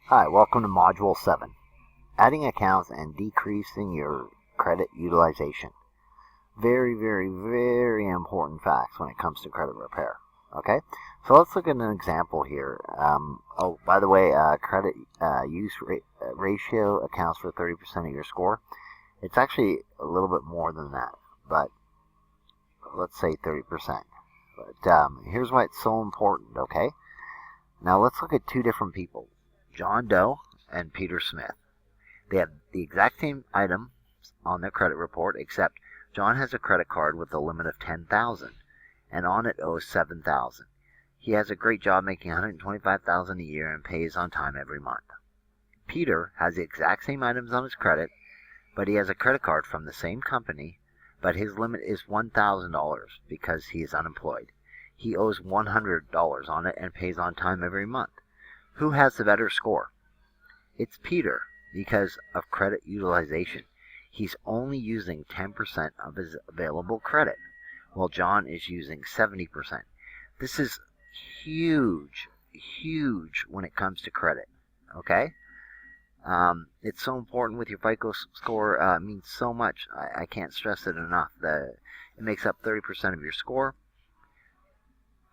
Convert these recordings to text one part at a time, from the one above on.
Hi, welcome to Module 7, Adding Accounts and Decreasing Your Credit Utilization. Very, very, very important facts when it comes to credit repair. Okay, so let's look at an example here. By the way, credit ratio accounts for 30% of your score. It's actually a little bit more than that, but let's say 30%. But here's why it's so important, okay? Now let's look at two different people. John Doe and Peter Smith. They have the exact same items on their credit report, except John has a credit card with a limit of $10,000 and on it owes $7,000. He has a great job making $125,000 a year and pays on time every month. Peter has the exact same items on his credit, but he has a credit card from the same company, but his limit is $1,000 because he is unemployed. He owes $100 on it and pays on time every month. Who has the better score? It's Peter, because of credit utilization. He's only using 10% of his available credit, while John is using 70%. This is huge, huge when it comes to credit, okay? It's so important with your FICO score. It means so much. I can't stress it enough. It makes up 30% of your score,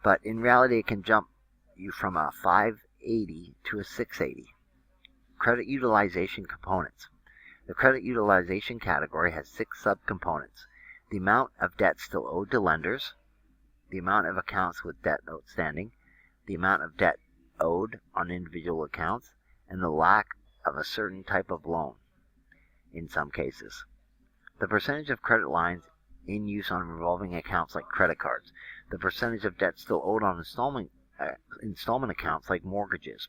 but in reality it can jump you from a 580 to a 680. Credit utilization components. The credit utilization category has 6 subcomponents. The amount of debt still owed to lenders, the amount of accounts with debt outstanding, the amount of debt owed on individual accounts, and the lack of a certain type of loan in some cases. The percentage of credit lines in use on revolving accounts like credit cards. The percentage of debt still owed on installment accounts like mortgages.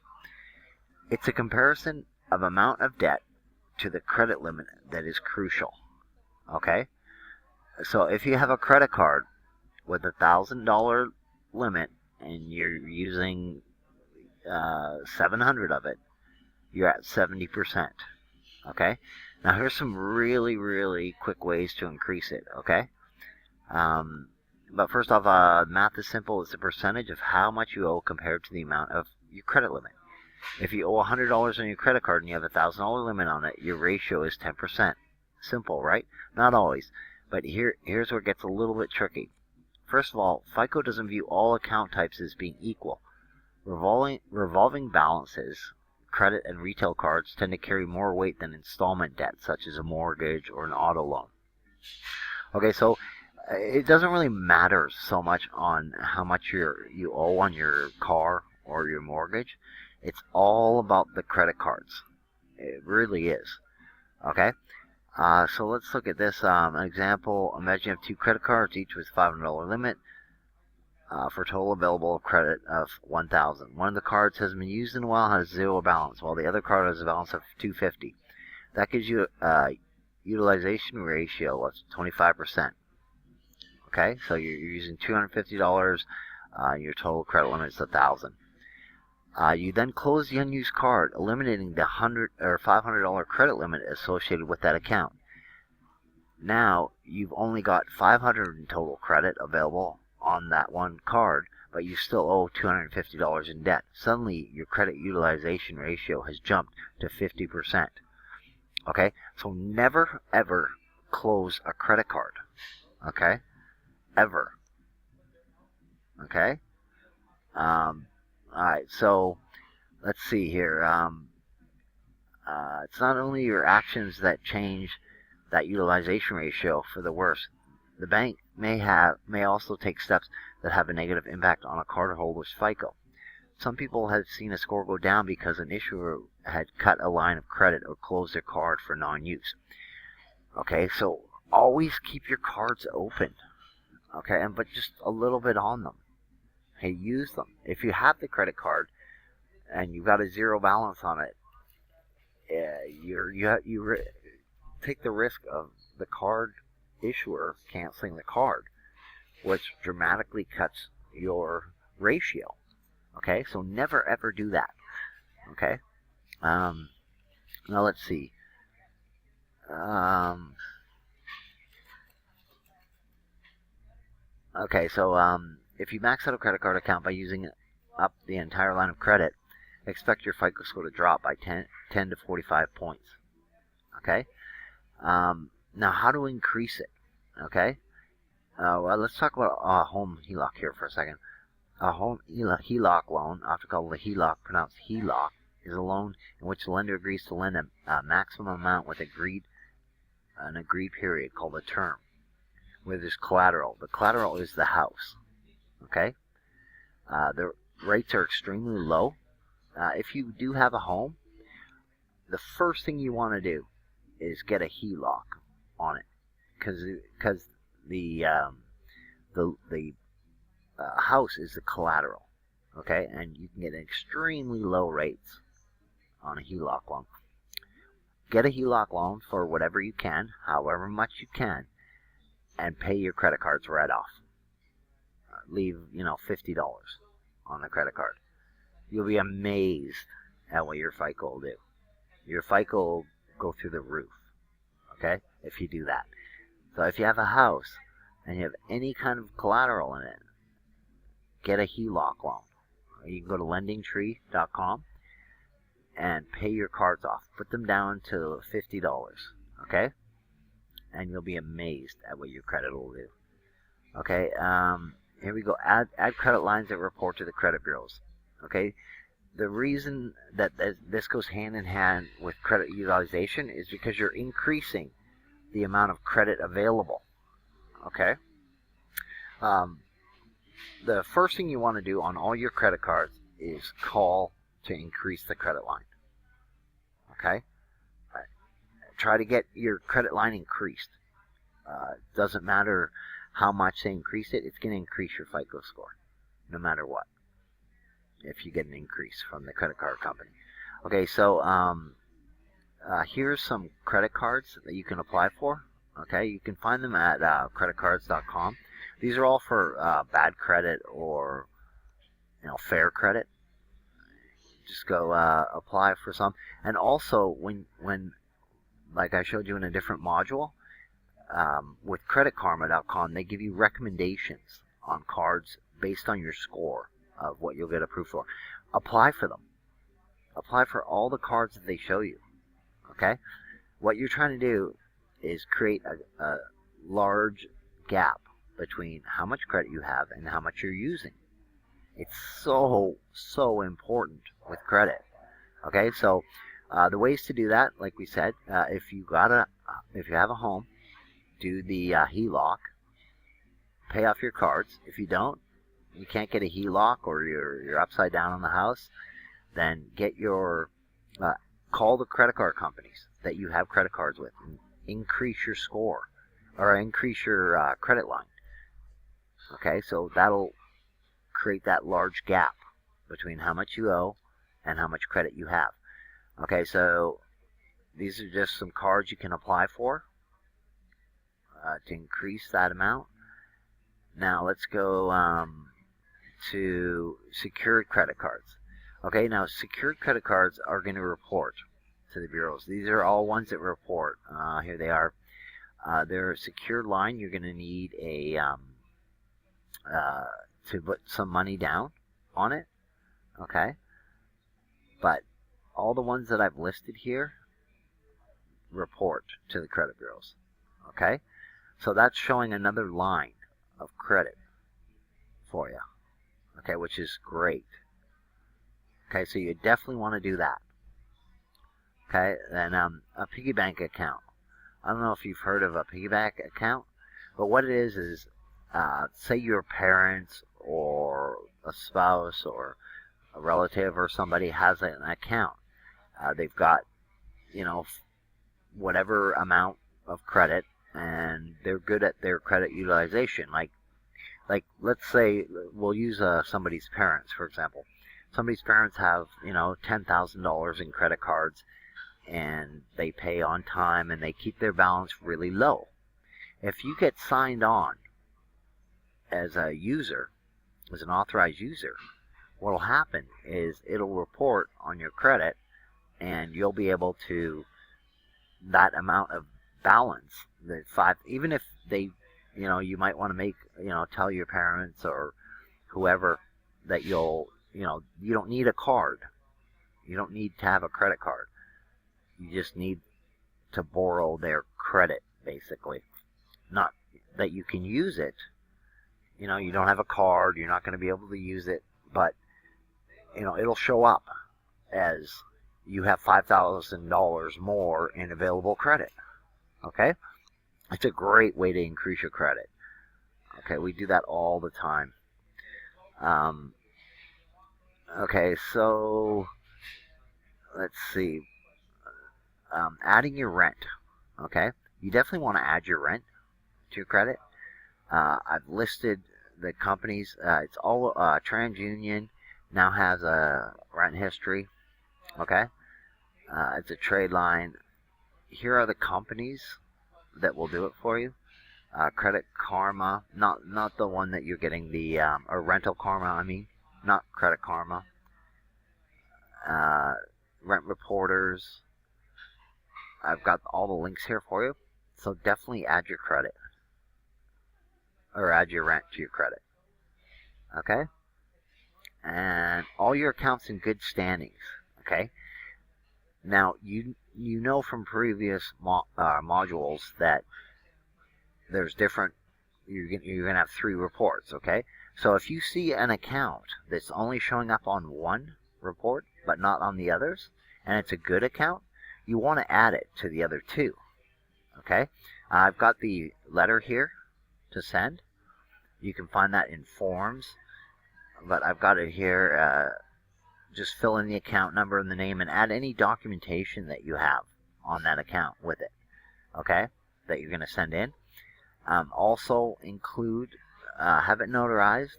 It's a comparison of amount of debt to the credit limit that is crucial. Okay? So if you have a credit card with $1,000 limit and you're using 700 of it, you're at 70%. Okay? Now here's some really, really quick ways to increase it. Okay? But first off, math is simple. It's the percentage of how much you owe compared to the amount of your credit limit. If you owe $100 on your credit card and you have a $1,000 limit on it, your ratio is 10%. Simple, right? Not always. But here's where it gets a little bit tricky. First of all, FICO doesn't view all account types as being equal. Revolving balances, credit and retail cards tend to carry more weight than installment debt, such as a mortgage or an auto loan. Okay, so it doesn't really matter so much on how much you owe on your car or your mortgage. It's all about the credit cards. It really is. Okay? So let's look at this. An example, imagine you have 2 credit cards, each with $500 limit for total available credit of $1,000. One of the cards hasn't been used in a while, has 0 balance, while the other card has a balance of $250. That gives you a utilization ratio of 25%. Okay? So you're using $250, your total credit limit is $1,000. You then close the unused card, eliminating the $100 or $500 credit limit associated with that account. Now, you've only got $500 in total credit available on that one card, but you still owe $250 in debt. Suddenly, your credit utilization ratio has jumped to 50%. Okay? So never, ever close a credit card. Okay? Ever. Okay? Alright, so let's see here. It's not only your actions that change that utilization ratio for the worse. The bank may also take steps that have a negative impact on a cardholder's FICO. Some people have seen a score go down because an issuer had cut a line of credit or closed their card for non-use. Okay, so always keep your cards open. Okay, but just a little bit on them. Hey, use them. If you have the credit card and you've got a 0 balance on it, you take the risk of the card issuer canceling the card, which dramatically cuts your ratio. Okay, so never ever do that. Okay, now let's see. Okay, so if you max out a credit card account by using up the entire line of credit, expect your FICO score to drop by 10 to 45 points. Okay? Now, how to increase it? Okay? Well, let's talk about a home HELOC here for a second. A home HELOC loan, often called a HELOC, pronounced HELOC, is a loan in which the lender agrees to lend a maximum amount with an agreed period called a term, where there's collateral. The collateral is the house. Okay? The rates are extremely low. If you do have a home, the first thing you want to do is get a HELOC on it, because the house is the collateral. Okay, and you can get extremely low rates on a HELOC loan. Get a HELOC loan for whatever you can, however much you can, and pay your credit cards right off. Leave, $50 on the credit card. You'll be amazed at what your FICO will do. Your FICO will go through the roof, okay, if you do that. So if you have a house and you have any kind of collateral in it, get a HELOC loan. You can go to lendingtree.com and pay your cards off. Put them down to $50, okay? And you'll be amazed at what your credit will do. Okay, here we go. Add credit lines that report to the credit bureaus. Okay, the reason that this goes hand in hand with credit utilization is because you're increasing the amount of credit available. Okay, the first thing you want to do on all your credit cards is call to increase the credit line. Okay, try to get your credit line increased. Doesn't matter how much they increase it, it's going to increase your FICO score, no matter what, if you get an increase from the credit card company. Okay, so here's some credit cards that you can apply for. Okay, you can find them at creditcards.com. These are all for bad credit or fair credit. Just go apply for some. And also, when like I showed you in a different module, with creditkarma.com, they give you recommendations on cards based on your score of what you'll get approved for. Apply for them. Apply for all the cards that they show you. Okay? What you're trying to do is create a large gap between how much credit you have and how much you're using. It's so important with credit. Okay? So the ways to do that, like we said, if you have a home, do the HELOC, pay off your cards. If you don't, you can't get a HELOC, or you're upside down on the house, then get your call the credit card companies that you have credit cards with and increase your score or increase your credit line. Okay, so that'll create that large gap between how much you owe and how much credit you have. Okay, so these are just some cards you can apply for to increase that amount. Now let's go to secured credit cards. Okay, now secured credit cards are going to report to the bureaus. These are all ones that report. Here they are. They're a secured line. You're going to need to put some money down on it. Okay, but all the ones that I've listed here report to the credit bureaus. Okay, so that's showing another line of credit for you. Okay, which is great. Okay, so you definitely want to do that. Okay, then a piggy bank account. I don't know if you've heard of a piggy bank account, but what it is say your parents or a spouse or a relative or somebody has an account. They've got, whatever amount of credit, and they're good at their credit utilization. Like let's say we'll use somebody's parents, for example. Somebody's parents have, $10,000 in credit cards, and they pay on time, and they keep their balance really low. If you get signed on as a user, as an authorized user, what will happen is it'll report on your credit, and you'll be able to, that amount of balance, even if they, you might want to make, tell your parents or whoever that you don't need a card. You don't need to have a credit card. You just need to borrow their credit, basically. Not that you can use it. You know, you don't have a card, you're not going to be able to use it, but, you know, it'll show up as you have $5,000 more in available credit. Okay? It's a great way to increase your credit. Okay, we do that all the time. Okay, so let's see. Adding your rent. Okay, you definitely want to add your rent to your credit. I've listed the companies. It's all TransUnion now has a rent history. Okay, it's a trade line. Here are the companies that will do it for you. Credit Karma, not the one that you're getting the or Rental Karma. I mean, not Credit Karma. Rent Reporters. I've got all the links here for you. So definitely add your credit. Or add your rent to your credit. Okay? And all your accounts in good standings. Okay? Now, you know from previous modules that there's different, you're going to have 3 reports, okay? So if you see an account that's only showing up on one report, but not on the others, and it's a good account, you want to add it to the other 2, okay? I've got the letter here to send. You can find that in Forms, but I've got it here. Just fill in the account number and the name and add any documentation that you have on that account with it, okay, that you're going to send in. Also include, have it notarized.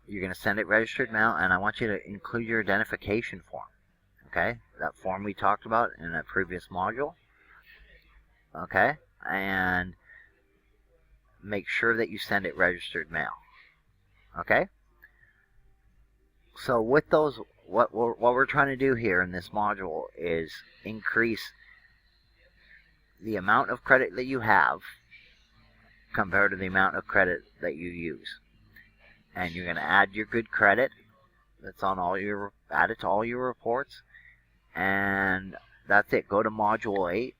You're going to send it registered mail, and I want you to include your identification form, okay, that form we talked about in a previous module, okay, and make sure that you send it registered mail, okay. So with those, what we're trying to do here in this module is increase the amount of credit that you have compared to the amount of credit that you use. And you're going to add your good credit that's on all your, add it to all your reports. And that's it. Go to Module 8